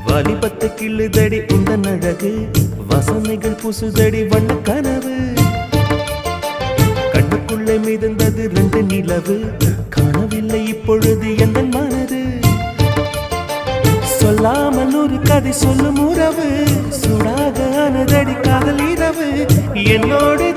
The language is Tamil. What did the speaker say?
வாலிபத்து கிள்ளுதடி உந்தன் அழகு வசனைகள் புசுதடி வண்ண கனவு கண்ணுக்குள்ளே மிதந்தது 2 நிலவு காணவில்லை இப்பொழுது எந்த மனது சொல்லாமல் ஒரு கதை சொல்லும் உறவு சூடாக ஆனதடி காதல் இரவு என்னோடு